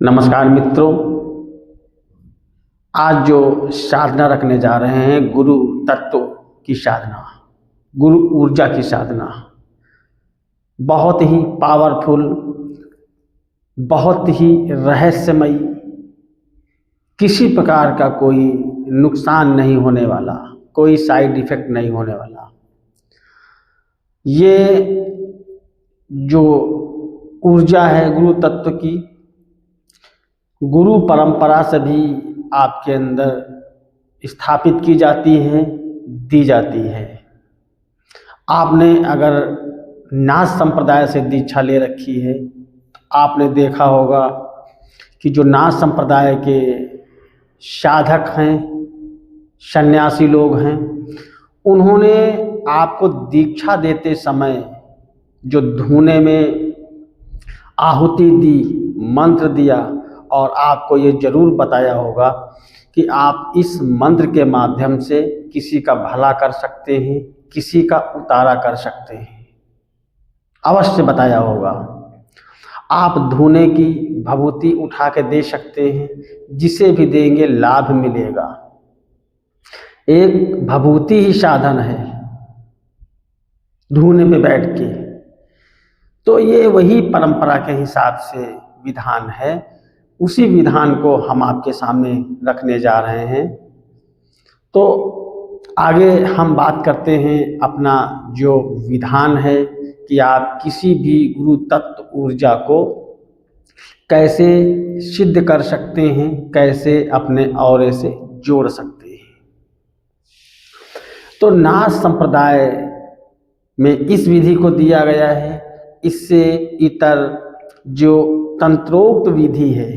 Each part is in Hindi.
नमस्कार मित्रों। आज जो साधना रखने जा रहे हैं गुरु तत्व की साधना, गुरु ऊर्जा की साधना, बहुत ही पावरफुल, बहुत ही रहस्यमयी, किसी प्रकार का कोई नुकसान नहीं होने वाला, कोई साइड इफेक्ट नहीं होने वाला। ये जो ऊर्जा है गुरु तत्व की, गुरु परंपरा से भी आपके अंदर स्थापित की जाती है, दी जाती है। आपने अगर नाथ संप्रदाय से दीक्षा ले रखी है, आपने देखा होगा कि जो नाथ संप्रदाय के साधक हैं, सन्यासी लोग हैं, उन्होंने आपको दीक्षा देते समय जो धुने में आहुति दी, मंत्र दिया, और आपको ये जरूर बताया होगा कि आप इस मंत्र के माध्यम से किसी का भला कर सकते हैं, किसी का उतारा कर सकते हैं। अवश्य बताया होगा। आप धुने की भभूति उठा के दे सकते हैं, जिसे भी देंगे लाभ मिलेगा। एक भभूति ही साधन है धुने पे बैठ के। तो ये वही परंपरा के हिसाब से विधान है, उसी विधान को हम आपके सामने रखने जा रहे हैं। तो आगे हम बात करते हैं अपना जो विधान है कि आप किसी भी गुरु तत्व ऊर्जा को कैसे सिद्ध कर सकते हैं, कैसे अपने औरे से जोड़ सकते हैं। तो नाथ संप्रदाय में इस विधि को दिया गया है। इससे इतर जो तंत्रोक्त विधि है,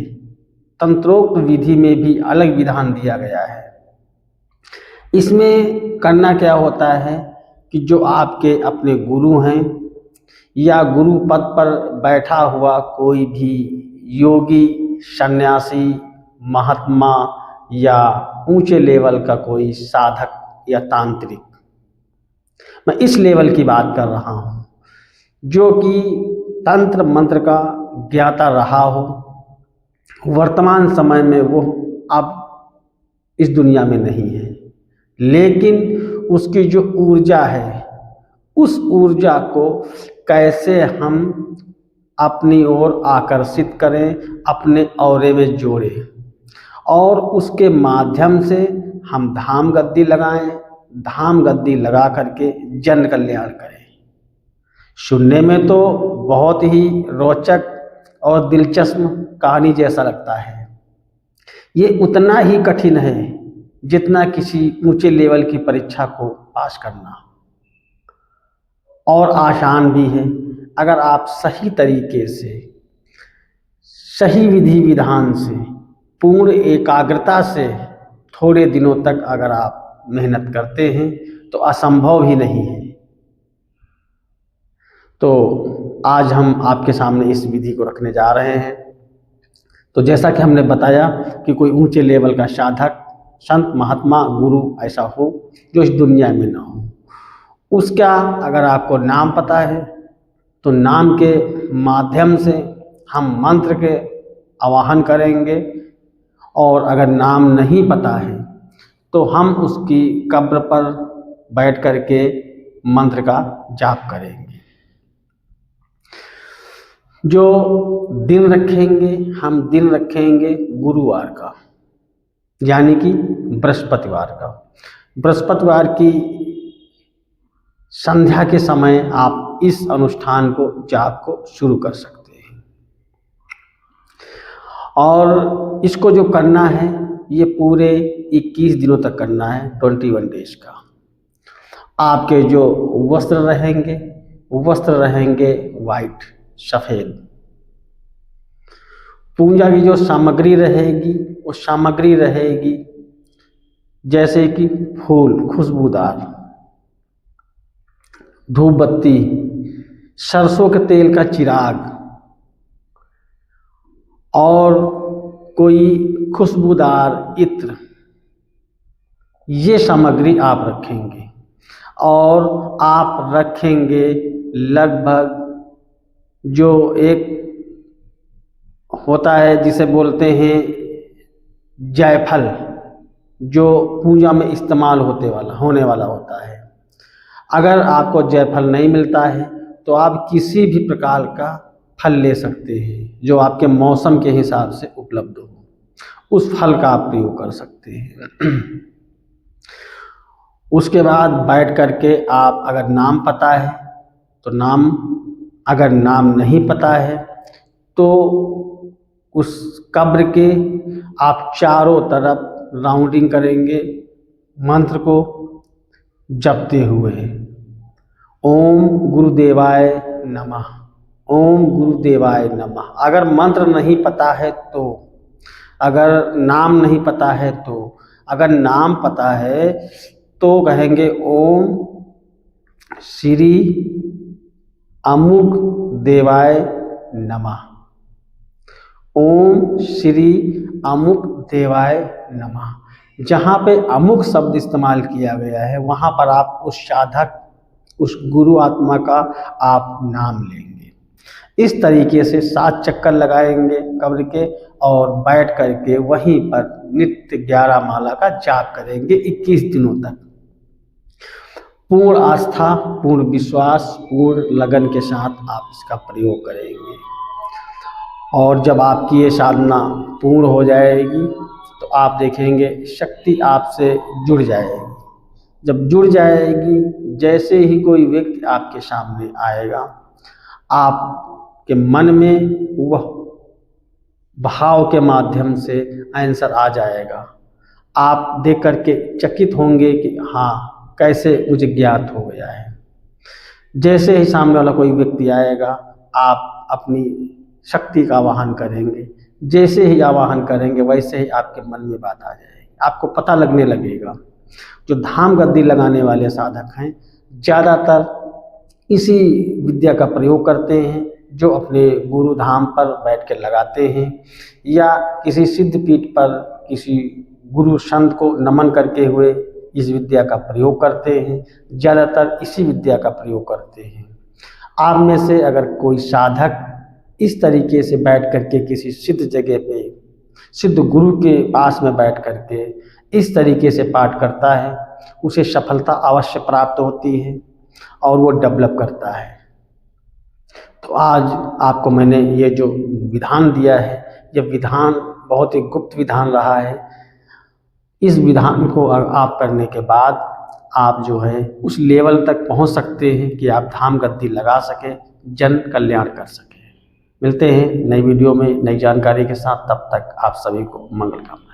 तंत्रोक्त विधि में भी अलग विधान दिया गया है। इसमें करना क्या होता है कि जो आपके अपने गुरु हैं या गुरु पद पर बैठा हुआ कोई भी योगी, सन्यासी, महात्मा या ऊंचे लेवल का कोई साधक या तांत्रिक, मैं इस लेवल की बात कर रहा हूँ, जो कि तंत्र मंत्र का ज्ञाता रहा हो, वर्तमान समय में वो अब इस दुनिया में नहीं है, लेकिन उसकी जो ऊर्जा है, उस ऊर्जा को कैसे हम अपनी ओर आकर्षित करें, अपने औरे में जोड़ें, और उसके माध्यम से हम धाम गद्दी लगाएं, धाम गद्दी लगा करके जन कल्याण करें। सुनने में तो बहुत ही रोचक और दिलचस्प कहानी जैसा लगता है। ये उतना ही कठिन है जितना किसी ऊंचे लेवल की परीक्षा को पास करना, और आसान भी है अगर आप सही तरीके से, सही विधि विधान से, पूर्ण एकाग्रता से थोड़े दिनों तक अगर आप मेहनत करते हैं तो असंभव ही नहीं है। तो आज हम आपके सामने इस विधि को रखने जा रहे हैं। तो जैसा कि हमने बताया कि कोई ऊंचे लेवल का साधक, संत, महात्मा, गुरु ऐसा हो जो इस दुनिया में ना हो, उसका अगर आपको नाम पता है तो नाम के माध्यम से हम मंत्र के आवाहन करेंगे, और अगर नाम नहीं पता है तो हम उसकी कब्र पर बैठ करके मंत्र का जाप करेंगे। जो दिन रखेंगे, हम दिन रखेंगे गुरुवार का, यानी कि बृहस्पतिवार का। बृहस्पतिवार की संध्या के समय आप इस अनुष्ठान को, जाप को शुरू कर सकते हैं। और इसको जो करना है ये पूरे 21 दिनों तक करना है, 21 डेज का। आपके जो वस्त्र रहेंगे, वस्त्र रहेंगे वाइट, सफ़ेद। पूजा की जो सामग्री रहेगी वो सामग्री रहेगी जैसे कि फूल, खुशबूदार, धूप बत्ती, सरसों के तेल का चिराग, और कोई खुशबूदार इत्र, ये सामग्री आप रखेंगे। और आप रखेंगे लगभग जो एक होता है जिसे बोलते हैं जायफल, जो पूजा में इस्तेमाल होने वाला होता है। अगर आपको जायफल नहीं मिलता है तो आप किसी भी प्रकार का फल ले सकते हैं जो आपके मौसम के हिसाब से उपलब्ध हो, उस फल का आप प्रयोग कर सकते हैं। उसके बाद बैठ करके आप अगर नाम पता है तो नाम, अगर नाम नहीं पता है तो उस कब्र के आप चारों तरफ राउंडिंग करेंगे मंत्र को जपते हुए, ओम गुरुदेवाय नमः, ओम गुरुदेवाय नमः। अगर मंत्र नहीं पता है तो, अगर नाम नहीं पता है तो, अगर नाम पता है तो कहेंगे ओम श्री अमुक देवाय नमः, ओम श्री अमुक देवाय नमः। जहाँ पे अमुक शब्द इस्तेमाल किया गया है वहाँ पर आप उस साधक, उस गुरु आत्मा का आप नाम लेंगे। इस तरीके से 7 चक्कर लगाएंगे कब्र के और बैठ करके वहीं पर नित्य 11 माला का जाप करेंगे 21 दिनों तक। पूर्ण आस्था, पूर्ण विश्वास, पूर्ण लगन के साथ आप इसका प्रयोग करेंगे। और जब आपकी ये साधना पूर्ण हो जाएगी तो आप देखेंगे शक्ति आपसे जुड़ जाएगी। जब जुड़ जाएगी, जैसे ही कोई व्यक्ति आपके सामने आएगा, आपके मन में वह भाव के माध्यम से आंसर आ जाएगा। आप देख करके चकित होंगे कि हाँ, कैसे मुझे ज्ञात हो गया है। जैसे ही सामने वाला कोई व्यक्ति आएगा, आप अपनी शक्ति का आवाहन करेंगे। जैसे ही आवाहन करेंगे वैसे ही आपके मन में बात आ जाएगी, आपको पता लगने लगेगा। जो धाम गद्दी लगाने वाले साधक हैं ज़्यादातर इसी विद्या का प्रयोग करते हैं, जो अपने गुरु धाम पर बैठ के लगाते हैं या किसी सिद्ध पीठ पर किसी गुरु संत को नमन करते हुए इस विद्या का प्रयोग करते हैं। ज़्यादातर इसी विद्या का प्रयोग करते हैं। आप में से अगर कोई साधक इस तरीके से बैठ करके किसी सिद्ध जगह पे, सिद्ध गुरु के पास में बैठ करके इस तरीके से पाठ करता है, उसे सफलता अवश्य प्राप्त होती है और वो डेवलप करता है। तो आज आपको मैंने ये जो विधान दिया है, ये विधान बहुत ही गुप्त विधान रहा है। इस विधान को आप करने के बाद आप जो है उस लेवल तक पहुंच सकते हैं कि आप धाम गद्दी लगा सकें, जन कल्याण कर सकें। मिलते हैं नई वीडियो में नई जानकारी के साथ, तब तक आप सभी को मंगल कामना।